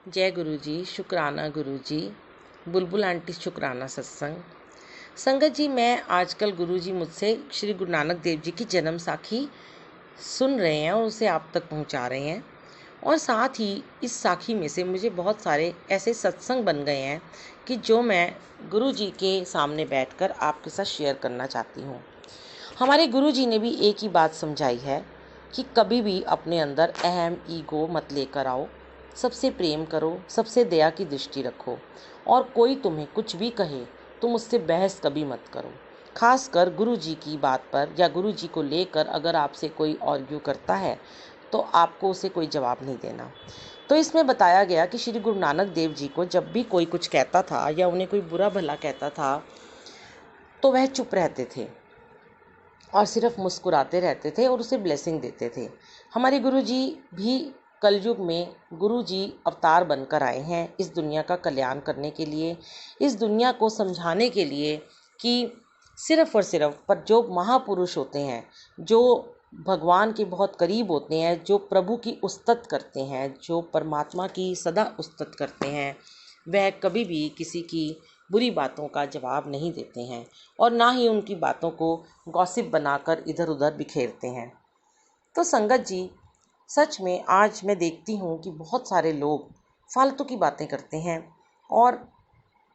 जय गुरु जी, शुक्राना गुरु जी, बुलबुल आंटी शुक्राना सत्संग। संगत जी, मैं आजकल गुरु जी मुझसे श्री गुरु नानक देव जी की जन्म साखी सुन रहे हैं और उसे आप तक पहुंचा रहे हैं। और साथ ही इस साखी में से मुझे बहुत सारे ऐसे सत्संग बन गए हैं कि जो मैं गुरु जी के सामने बैठकर आपके साथ शेयर करना चाहती हूँ। हमारे गुरु जी ने भी एक ही बात समझाई है कि कभी भी अपने अंदर अहम ईगो मत लेकर आओ, सबसे प्रेम करो, सबसे दया की दृष्टि रखो और कोई तुम्हें कुछ भी कहे तुम उससे बहस कभी मत करो। खासकर गुरु जी की बात पर या गुरु जी को लेकर अगर आपसे कोई आर्ग्यू करता है तो आपको उसे कोई जवाब नहीं देना। तो इसमें बताया गया कि श्री गुरु नानक देव जी को जब भी कोई कुछ कहता था या उन्हें कोई बुरा भला कहता था तो वह चुप रहते थे और सिर्फ मुस्कुराते रहते थे और उसे ब्लेसिंग देते थे। हमारे गुरु जी भी कलयुग में गुरु जी अवतार बनकर आए हैं इस दुनिया का कल्याण करने के लिए, इस दुनिया को समझाने के लिए कि सिर्फ और सिर्फ पर जो महापुरुष होते हैं, जो भगवान के बहुत करीब होते हैं, जो प्रभु की उस्तत करते हैं, जो परमात्मा की सदा उस्तत करते हैं, वह कभी भी किसी की बुरी बातों का जवाब नहीं देते हैं और ना ही उनकी बातों को गॉसिप बनाकर इधर उधर बिखेरते हैं। तो संगत जी, सच में आज मैं देखती हूँ कि बहुत सारे लोग फालतू की बातें करते हैं और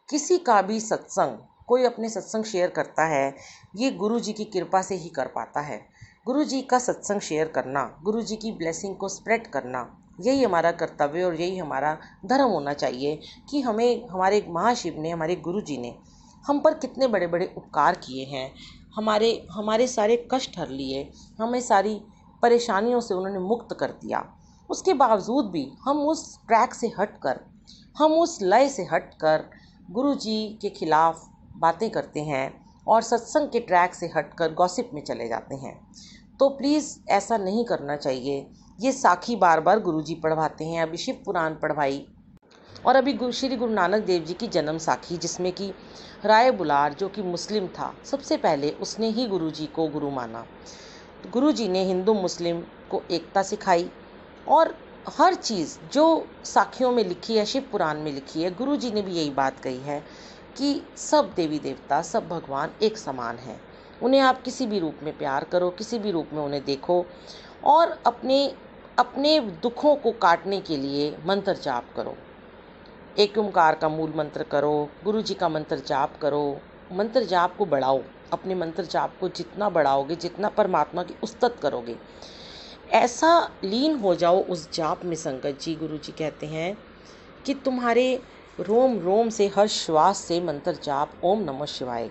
किसी का भी सत्संग, कोई अपने सत्संग शेयर करता है, ये गुरु जी की कृपा से ही कर पाता है। गुरु जी का सत्संग शेयर करना, गुरु जी की ब्लेसिंग को स्प्रेड करना, यही हमारा कर्तव्य और यही हमारा धर्म होना चाहिए कि हमें हमारे महाशिव ने, हमारे गुरु जी ने हम पर कितने बड़े बड़े उपकार किए हैं। हमारे सारे कष्ट हर लिए, हमें सारी परेशानियों से उन्होंने मुक्त कर दिया। उसके बावजूद भी हम उस ट्रैक से हटकर, हम उस लय से हटकर गुरु जी के खिलाफ बातें करते हैं और सत्संग के ट्रैक से हटकर गॉसिप में चले जाते हैं। तो प्लीज़ ऐसा नहीं करना चाहिए। ये साखी बार बार गुरु जी पढ़वाते हैं, अभी शिव पुराण पढ़वाई और अभी श्री गुरु नानक देव जी की जन्म साखी, जिसमें कि राय बुलार जो कि मुस्लिम था, सबसे पहले उसने ही गुरु जी को गुरु माना। गुरु जी ने हिंदू मुस्लिम को एकता सिखाई और हर चीज़ जो साखियों में लिखी है, शिव पुराण में लिखी है, गुरु जी ने भी यही बात कही है कि सब देवी देवता, सब भगवान एक समान हैं। उन्हें आप किसी भी रूप में प्यार करो, किसी भी रूप में उन्हें देखो और अपने अपने दुखों को काटने के लिए मंत्र जाप करो। एक ओंकार का मूल मंत्र करो, गुरु जी का मंत्र जाप करो, मंत्र जाप को बढ़ाओ। अपने मंत्र जाप को जितना बढ़ाओगे, जितना परमात्मा की उस्तत करोगे, ऐसा लीन हो जाओ उस जाप में संगत जी, गुरु जी कहते हैं कि तुम्हारे रोम रोम से, हर श्वास से मंत्र जाप ओम नमः शिवाय,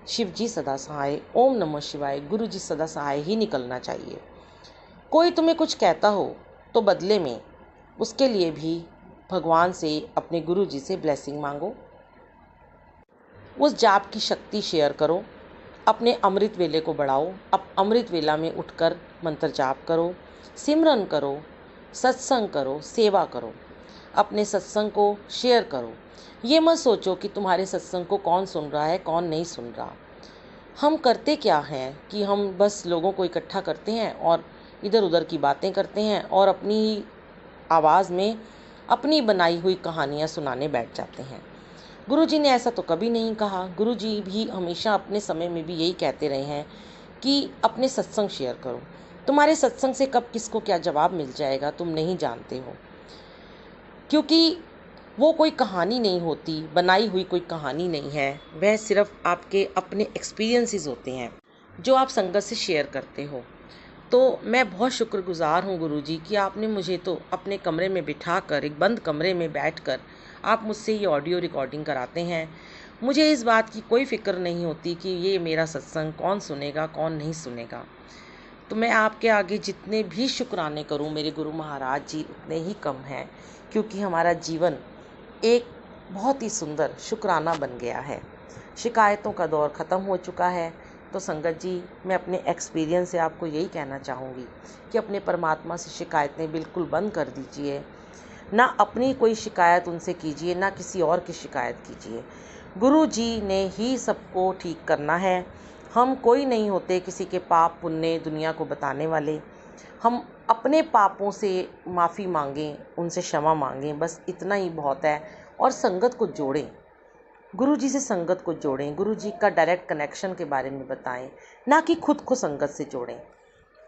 शिव जी सदा सहाय, ओम नमः शिवाय, गुरु जी सदा सहाय ही निकलना चाहिए। कोई तुम्हें कुछ कहता हो तो बदले में उसके लिए भी भगवान से, अपने गुरु जी से ब्लेसिंग मांगो। उस जाप की शक्ति शेयर करो, अपने अमृत वेले को बढ़ाओ। अब अमृत वेला में उठकर मंत्र जाप करो, सिमरन करो, सत्संग करो, सेवा करो, अपने सत्संग को शेयर करो। ये मत सोचो कि तुम्हारे सत्संग को कौन सुन रहा है, कौन नहीं सुन रहा। हम करते क्या हैं कि हम बस लोगों को इकट्ठा करते हैं और इधर उधर की बातें करते हैं और अपनी ही आवाज़ में अपनी बनाई हुई कहानियाँ सुनाने बैठ जाते हैं। गुरु जी ने ऐसा तो कभी नहीं कहा। गुरु जी भी हमेशा अपने समय में भी यही कहते रहे हैं कि अपने सत्संग शेयर करो। तुम्हारे सत्संग से कब किसको क्या जवाब मिल जाएगा तुम नहीं जानते हो, क्योंकि वो कोई कहानी नहीं होती, बनाई हुई कोई कहानी नहीं है। वह सिर्फ आपके अपने एक्सपीरियंसेस होते हैं जो आप संगत से शेयर करते हो। तो मैं बहुत शुक्रगुजार हूँ गुरु जी कि आपने मुझे तो अपने कमरे में बिठाकर, एक बंद कमरे में बैठकर आप मुझसे ये ऑडियो रिकॉर्डिंग कराते हैं। मुझे इस बात की कोई फ़िक्र नहीं होती कि ये मेरा सत्संग कौन सुनेगा, कौन नहीं सुनेगा। तो मैं आपके आगे जितने भी शुक्राने करूं मेरे गुरु महाराज जी, उतने ही कम हैं, क्योंकि हमारा जीवन एक बहुत ही सुंदर शुक्राना बन गया है। शिकायतों का दौर ख़त्म हो चुका है। तो संगत जी, मैं अपने एक्सपीरियंस से आपको यही कहना चाहूँगी कि अपने परमात्मा से शिकायतें बिल्कुल बंद कर दीजिए। ना अपनी कोई शिकायत उनसे कीजिए, ना किसी और की शिकायत कीजिए। गुरु जी ने ही सबको ठीक करना है। हम कोई नहीं होते किसी के पाप पुण्य दुनिया को बताने वाले। हम अपने पापों से माफ़ी मांगें, उनसे क्षमा मांगें, बस इतना ही बहुत है। और संगत को जोड़ें, गुरु जी से संगत को जोड़ें, गुरु जी का डायरेक्ट कनेक्शन के बारे में बताएं, ना कि खुद को संगत से जोड़ें।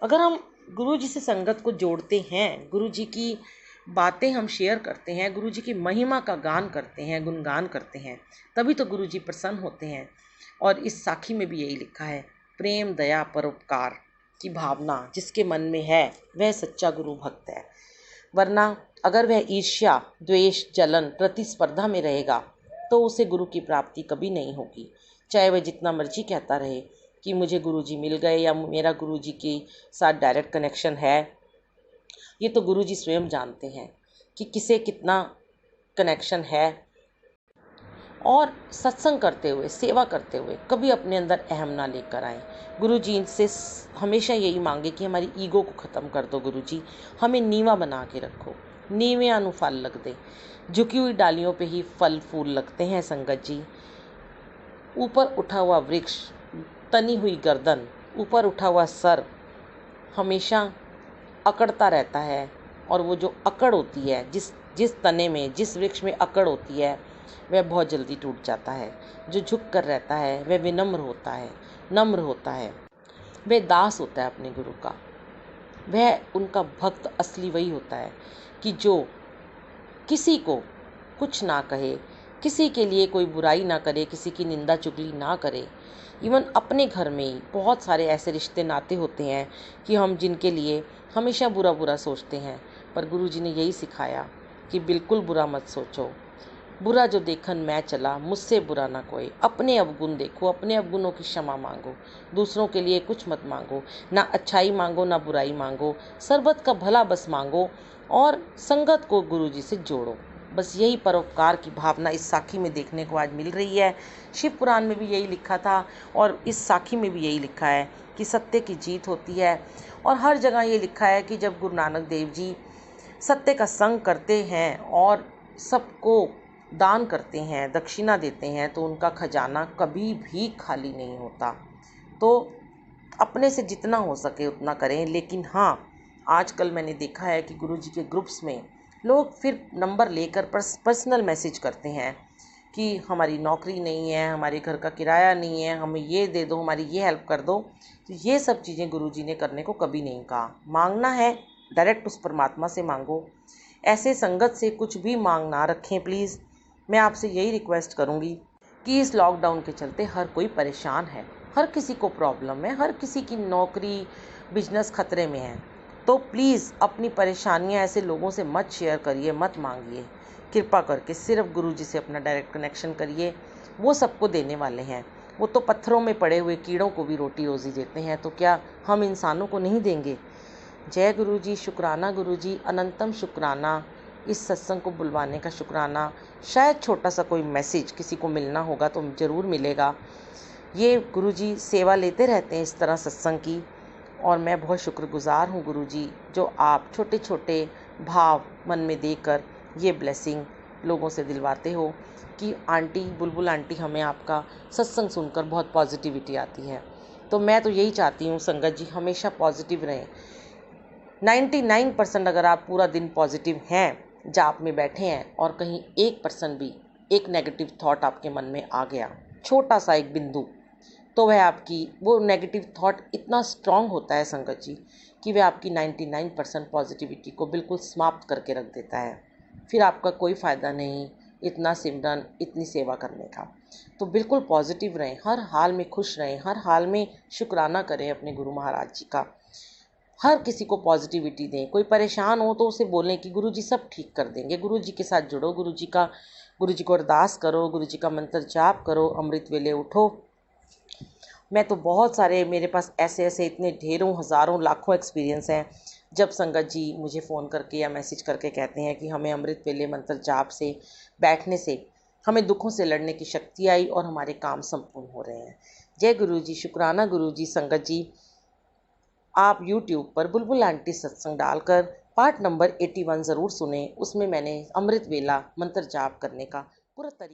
अगर हम गुरु जी से संगत को जोड़ते हैं, गुरु जी की बातें हम शेयर करते हैं, गुरु जी की महिमा का गान करते हैं, गुणगान करते हैं, तभी तो गुरु जी प्रसन्न होते हैं। और इस साखी में भी यही लिखा है, प्रेम दया परोपकार की भावना जिसके मन में है वह सच्चा गुरु भक्त है। वरना अगर वह ईर्ष्या, द्वेष, जलन, प्रतिस्पर्धा में रहेगा तो उसे गुरु की प्राप्ति कभी नहीं होगी। चाहे वह जितना मर्जी कहता रहे कि मुझे गुरुजी मिल गए या मेरा गुरुजी के साथ डायरेक्ट कनेक्शन है, ये तो गुरुजी स्वयं जानते हैं कि किसे कितना कनेक्शन है। और सत्संग करते हुए, सेवा करते हुए कभी अपने अंदर अहम ना लेकर आए। गुरुजी इनसे हमेशा यही मांगे कि हमारी ईगो को ख़त्म कर दो गुरुजी, हमें नीवा बना के रखो, नीवे अनुफल लग दे। झुकी हुई डालियों पे ही फल फूल लगते हैं संगत जी। ऊपर उठा हुआ वृक्ष, तनी हुई गर्दन, ऊपर उठा हुआ सर हमेशा अकड़ता रहता है। और वो जो अकड़ होती है, जिस तने में, जिस वृक्ष में अकड़ होती है, वह बहुत जल्दी टूट जाता है। जो झुक कर रहता है वह विनम्र होता है, नम्र होता है, वह दास होता है अपने गुरु का। वह उनका भक्त असली वही होता है कि जो किसी को कुछ ना कहे, किसी के लिए कोई बुराई ना करे, किसी की निंदा चुगली ना करे। इवन अपने घर में ही बहुत सारे ऐसे रिश्ते नाते होते हैं कि हम जिनके लिए हमेशा बुरा बुरा सोचते हैं, पर गुरुजी ने यही सिखाया कि बिल्कुल बुरा मत सोचो। बुरा जो देखन मैं चला, मुझसे बुरा ना कोई। अपने अवगुण देखो, अपने अवगुणों की क्षमा मांगो, दूसरों के लिए कुछ मत मांगो, ना अच्छाई मांगो ना बुराई मांगो, सर्बत का भला बस मांगो और संगत को गुरुजी से जोड़ो। बस यही परोपकार की भावना इस साखी में देखने को आज मिल रही है। शिव पुराण में भी यही लिखा था और इस साखी में भी यही लिखा है कि सत्य की जीत होती है। और हर जगह ये लिखा है कि जब गुरु नानक देव जी सत्य का संग करते हैं और सबको दान करते हैं, दक्षिणा देते हैं, तो उनका खजाना कभी भी खाली नहीं होता। तो अपने से जितना हो सके उतना करें। लेकिन हाँ, आजकल मैंने देखा है कि गुरुजी के ग्रुप्स में लोग फिर नंबर लेकर पर्सनल मैसेज करते हैं कि हमारी नौकरी नहीं है, हमारे घर का किराया नहीं है, हमें ये दे दो, हमारी ये हेल्प कर दो। तो ये सब चीज़ें गुरुजी ने करने को कभी नहीं कहा। मांगना है डायरेक्ट उस परमात्मा से मांगो, ऐसे संगत से कुछ भी मांग ना रखें प्लीज़। मैं आपसे यही रिक्वेस्ट करूँगी कि इस लॉकडाउन के चलते हर कोई परेशान है, हर किसी को प्रॉब्लम है, हर किसी की नौकरी बिजनेस खतरे में है। तो प्लीज़ अपनी परेशानियां ऐसे लोगों से मत शेयर करिए, मत मांगिए। कृपा करके सिर्फ गुरुजी से अपना डायरेक्ट कनेक्शन करिए, वो सबको देने वाले हैं। वो तो पत्थरों में पड़े हुए कीड़ों को भी रोटी रोज़ी देते हैं, तो क्या हम इंसानों को नहीं देंगे। जय गुरुजी, शुक्राना गुरुजी, अनंतम शुक्राना इस सत्संग को बुलवाने का, शुक्राना। शायद छोटा सा कोई मैसेज किसी को मिलना होगा तो ज़रूर मिलेगा। ये गुरुजी सेवा लेते रहते हैं इस तरह सत्संग की, और मैं बहुत शुक्रगुज़ार हूँ गुरुजी, जो आप छोटे छोटे भाव मन में देकर ये ब्लेसिंग लोगों से दिलवाते हो कि आंटी, बुलबुल आंटी, हमें आपका सत्संग सुनकर बहुत पॉजिटिविटी आती है। तो मैं तो यही चाहती हूँ संगत जी हमेशा पॉजिटिव रहें। 99% अगर आप पूरा दिन पॉजिटिव हैं, जाप में बैठे हैं और कहीं 1% भी एक नेगेटिव थॉट आपके मन में आ गया, छोटा सा एक बिंदु, तो वह आपकी वो नेगेटिव थॉट इतना स्ट्रांग होता है संगत जी कि वह आपकी 99% पॉजिटिविटी को बिल्कुल समाप्त करके रख देता है। फिर आपका कोई फ़ायदा नहीं इतना सिमरन, इतनी सेवा करने का। तो बिल्कुल पॉजिटिव रहें, हर हाल में खुश रहें, हर हाल में शुक्राना करें अपने गुरु महाराज जी का। हर किसी को पॉजिटिविटी दें। कोई परेशान हो तो उसे बोलें कि गुरुजी सब ठीक कर देंगे। गुरुजी के साथ जुड़ो, गुरुजी को अरदास करो, गुरुजी का मंत्र जाप करो, अमृत वेले उठो। मैं तो बहुत सारे, मेरे पास ऐसे ऐसे इतने ढेरों हज़ारों लाखों एक्सपीरियंस हैं जब संगत जी मुझे फ़ोन करके या मैसेज करके कहते हैं कि हमें अमृत वेले मंत्र जाप से बैठने से हमें दुखों से लड़ने की शक्ति आई और हमारे काम संपूर्ण हो रहे हैं। जय गुरुजी, शुक्राना गुरुजी। संगत जी आप YouTube पर बुलबुल आंटी सत्संग डालकर पार्ट नंबर 81 ज़रूर सुने। उसमें मैंने अमृत वेला मंत्र जाप करने का पूरा तरीका